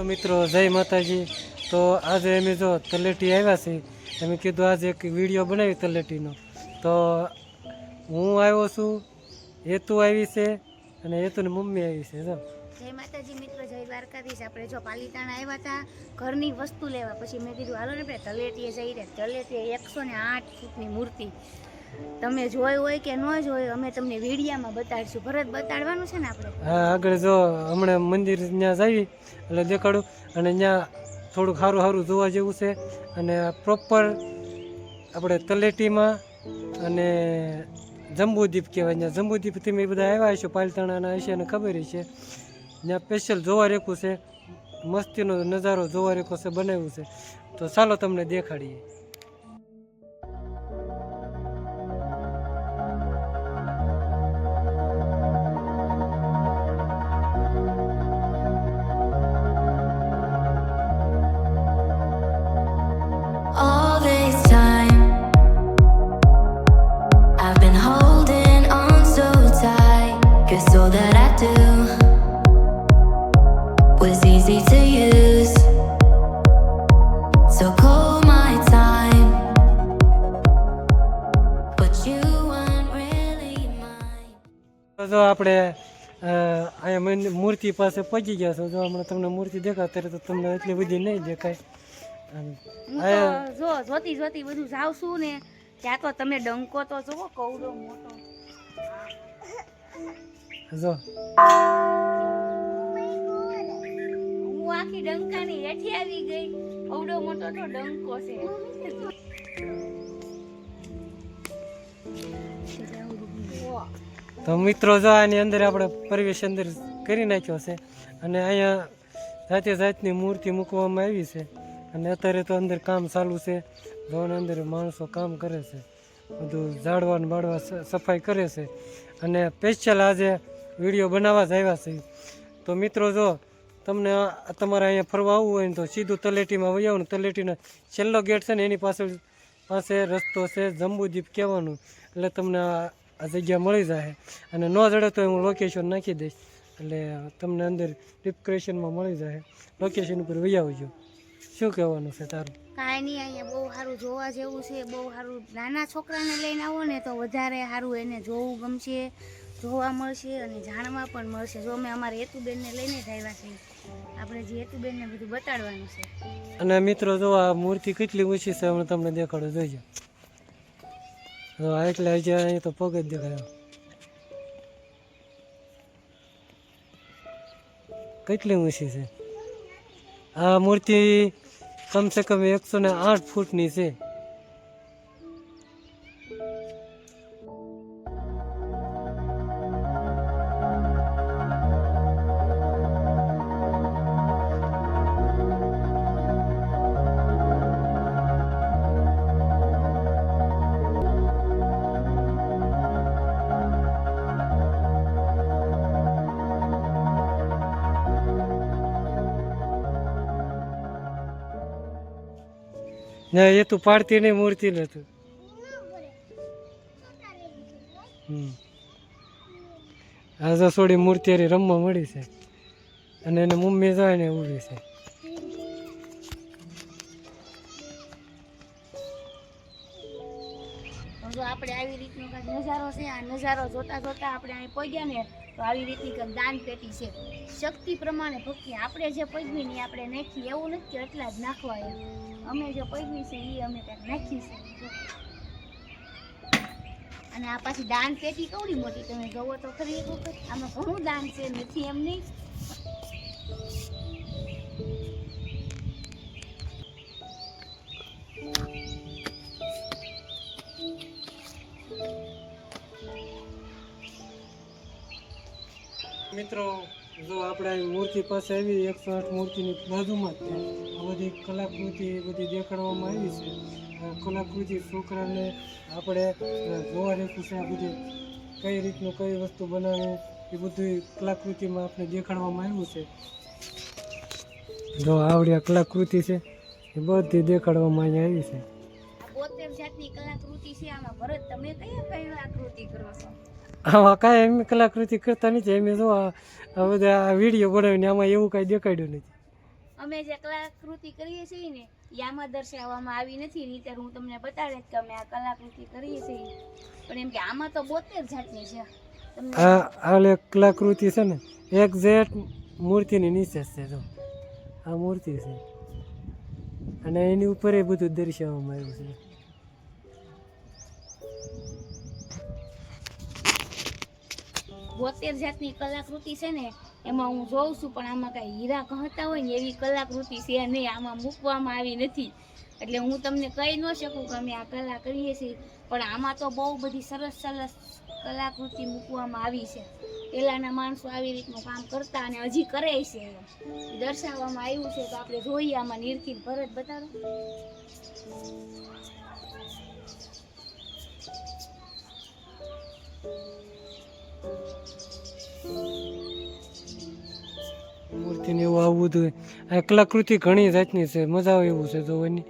Hello મિત્રો, જય માતાજી। તો આજે અમે જો તલેટી આવ્યા છીએ, અમે કીધું આજે એક વિડીયો બનાવી તલેટીનો। તો હું આવ્યો છું, હેતુ આવી છે અને હેતુની મમ્મી આવી છે। જો જય માતાજી મિત્રો, જય દ્વારકાધીશ। આપણે જો પાલીતાણા આવ્યા હતા ઘરની વસ્તુ લેવા, પછી મેં કીધું હાલો ને આપણે તલેટીએ જઈ રહ્યા। તલેટીએ 108 ફૂટની મૂર્તિ, તમે જોઈ હોય કે ન જોઈ અમે તમને વિડીયામાં બતાડીશું। ભરત બતાડવાનું છે ને આપણે? હા, આગળ જો હમણાં મંદિર ત્યાં જાવી એટલે દેખાડું, અને ત્યાં થોડુંક સારું સારું જોવા જેવું છે। અને પ્રોપર આપણે તલેટીમાં અને જંબુદીપ કહેવાય, ત્યાં જંબુદીપથી મેં બધા આવ્યા હશો, પાલીતાણાના હશે અને ખબર છે। ત્યાં સ્પેશિયલ જોવા રેખું છે, મસ્તીનો નજારો જોવા રેખો છે, બનાવ્યું છે। તો ચાલો તમને દેખાડીએ। All this time I've been holding on so tight, 'cause all that I do was easy to use. So call my time, but you weren't really mine. જો આપણે અહીંયા મૂર્તિ પાસે પહોંચી ગયા છો। જો હમણાં તમને મૂર્તિ દેખાય ત્યારે તો તમને એટલી બધી નહીં દેખાય। હું તો જો જોતી જોતી બધું જાવશું ને, ત્યાં તો તમે ડંકો તો જોવો, કવડો મોટો। જો હું આખી ડંકાની હેઠી આવી ગઈ, કવડો મોટો તો ડંકો છે। તો મિત્રો જો આની અંદર આપણે પ્રવેશ અંદર કરી નાખ્યો છે, અને અહીંયા જાતે જાતની મૂર્તિ મૂકવામાં આવી છે। અને અત્યારે તો અંદર કામ ચાલુ છે, જોવાની અંદર માણસો કામ કરે છે, બધું ઝાડવા બાળવા સફાઈ કરે છે, અને સ્પેશિયલ આજે વિડીયો બનાવવા જ આવ્યા છે। તો મિત્રો જો તમને તમારે અહીંયા ફરવા આવવું હોય ને તો સીધું તલેટીમાં વહી આવો ને, તલેટીનો છેલ્લો ગેટ છે ને એની પાસે રસ્તો છે જંબુદીપ કહેવાનું, એટલે તમને આ જગ્યા મળી જાય। અને ન જડે તો હું લોકેશન નાખી દઈશ, એટલે તમને અંદર ડિસ્ક્રિપ્શનમાં મળી જાય, લોકેશન ઉપર વહી આવજો। શું કહેવાનું છે તારું? કાંઈ નહીં, અહીંયા બહુ સારું જોવા જેવું છે, બહુ સારું। નાના છોકરાને લઈને આવો ને તો વધારે સારું, એને જોવું ગમશે, જોવા મળશે અને જાણવા પણ મળશે। જો અમે અમારા હેતુબેનને લઈને જ આવ્યા છીએ, આપણે જે હેતુબેનને બધું બતાડવાનું છે। અને મિત્રો જો આ મૂર્તિ કેટલી ઊંચી છે, હમણાં તમને દેખાડો, જોઈજો। એટલે હજી અહીં તો પગ જ દેખાય, કેટલી ઊંચી છે આ મૂર્તિ। કમસે કમ 108 ફૂટની છે। ના, એ તું પાડતી નહીં મૂર્તિ ને તું। આ જો થોડી મૂર્તિ હારી રમવા મળી છે, અને એને મમ્મી જાય ને ઊભી છે। જો આપણે આવી રીતનો કંઈક નજારો છે, આ નજારો જોતા જોતા આપણે અહીં પહોંચ્યા ને તો આવી રીતની કંઈક દાન પેટી છે, શક્તિ પ્રમાણે ભક્તિ। આપણે જે પગવી ને આપણે નાખી, એવું નથી કે એટલા જ નાખવા, અમે જે પગવી છે એ અમે કંઈક નાખી છે। અને આ પાછી દાન પેટી કવડી મોટી, તમે જોવો તો ખરી એક વખત, આમાં ઘણું દાન છે, નથી એમ નહીં। મિત્રો જો આપણે આ મૂર્તિ પાસે આવી, 108 મૂર્તિની બાજુમાં જ છે આ બધી કલાકૃતિ બધી દેખાડવામાં આવી છે। આ કલાકૃતિ છોકરાને આપણે જોવા રેખું છે, આ બધી કઈ રીતનું કઈ વસ્તુ બનાવે એ બધી કલાકૃતિમાં આપણે દેખાડવામાં આવ્યું છે। જો આવડી આ કલાકૃતિ છે એ બધી દેખાડવામાં અહીંયા આવી છે। આ 72 જાતની કલાકૃતિ છે, આમાં ભરત તમે કયા કલાકૃતિ કરો છો? આમાં કાંઈ એમ કલાકૃતિ કરતા નથી, એમ જો આ બધા વિડીયો બનાવીને આમાં એવું કાંઈ દેખાડ્યું નથી। અમે જે કલાકૃતિ કરીએ છીએ ને એ આમાં દર્શાવવામાં આવી નથી. નહીંતર હું તમને બતાડે કે અમે આ કલાકૃતિ કરીએ છીએ, પણ એમ કે આમાં તો 72 જાતની છે. તમને આ કલાકૃતિ છે ને એક્ઝેક્ટ મૂર્તિની નીચે જ છે. જો આ મૂર્તિ છે અને એની ઉપર એ બધું દર્શાવવામાં આવ્યું છે. 72 જાતની કલાકૃતિ છે ને એમાં હું જોઉં છું, પણ આમાં કાંઈ હીરા કહતા હોય ને એવી કલાકૃતિ છે નહીં, આમાં મૂકવામાં આવી નથી. એટલે હું તમને કહી ન શકું કે અમે આ કલા કરીએ છીએ, પણ આમાં તો બહુ બધી સરસ સરસ કલાકૃતિ મૂકવામાં આવી છે. પહેલાંના માણસો આવી રીતનું કામ કરતા અને હજી કરે છે, એ દર્શાવવામાં આવ્યું છે. તો આપણે જોઈએ આમાં નિરખીને. ભરત બતાવો. મૂર્તિને એવું આવું બધું આ કલાકૃતિ ઘણી જાતની છે, મજા આવે એવું છે જોવાની.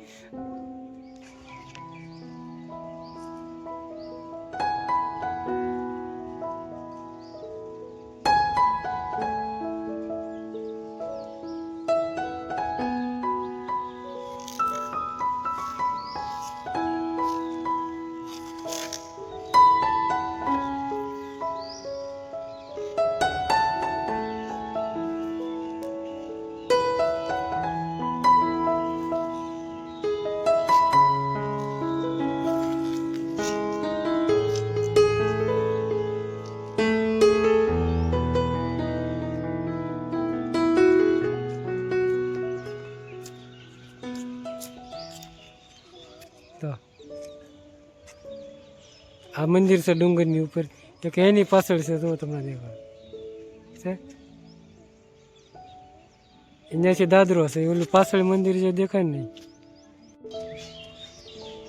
તો આ મંદિર છે ડુંગરની ઉપર, તો કે એની પાછળ છે. જો તમને દેખાય છે અહીંયાથી દાદરો છે, ઓલું પાછળ મંદિર જે દેખાય ને.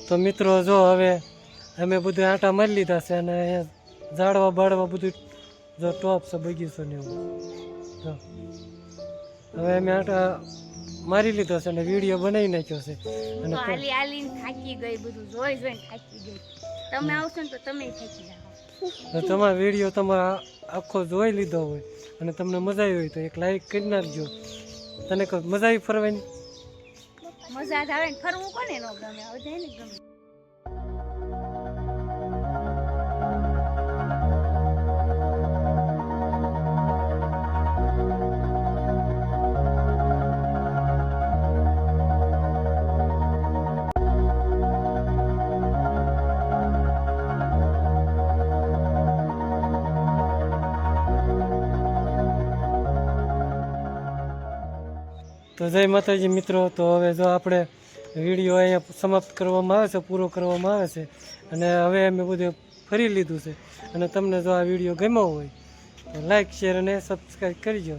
તો મિત્રો જો હવે અમે બધું આંટા મારી લીધા છે અને અહીંયા ઝાડવા બાળવા બધું જો ટોપ છે, બગીચો ને એવું. જો હવે અમે આંટા મારી લીધો છે અને વિડીયો બનાવી નાખ્યો છે. અને તો હાલી હાલીને થાકી ગઈ, બધું જોઈ જોઈને થાકી ગઈ. તમે આવશો ને તો તમે થાકી જાઓ. તમારો વિડીયો તમારા આખો જોઈ લીધો હોય અને તમને મજા આવી હોય તો એક લાઈક કરી નાખજો. તને કહું મજા આવી ફરવાની? મજા જ આવે ને, ફરવું કોને ન ગમે, હવે જાય ને ગમે. તો જય માતાજી મિત્રો. તો હવે જો આપણે વિડીયો અહીંયા સમાપ્ત કરવામાં આવે છે, પૂરો કરવામાં આવે છે. અને હવે અમે બધું ફરી લીધું છે. અને તમને જો આ વિડીયો ગમ્યો હોય તો લાઈક શેર અને સબસ્ક્રાઈબ કરજો.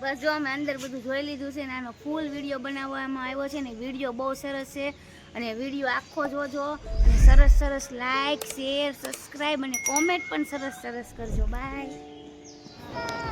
બસ જો અમે અંદર બધું જોઈ લીધું છે ને આનો ફૂલ વિડીયો બનાવવામાં આવ્યો છે ને વિડીયો બહુ સરસ છે. અને વિડીયો આખો જોજો અને સરસ સરસ લાઈક શેર સબસ્ક્રાઈબ અને કોમેન્ટ પણ સરસ સરસ કરજો. બાય.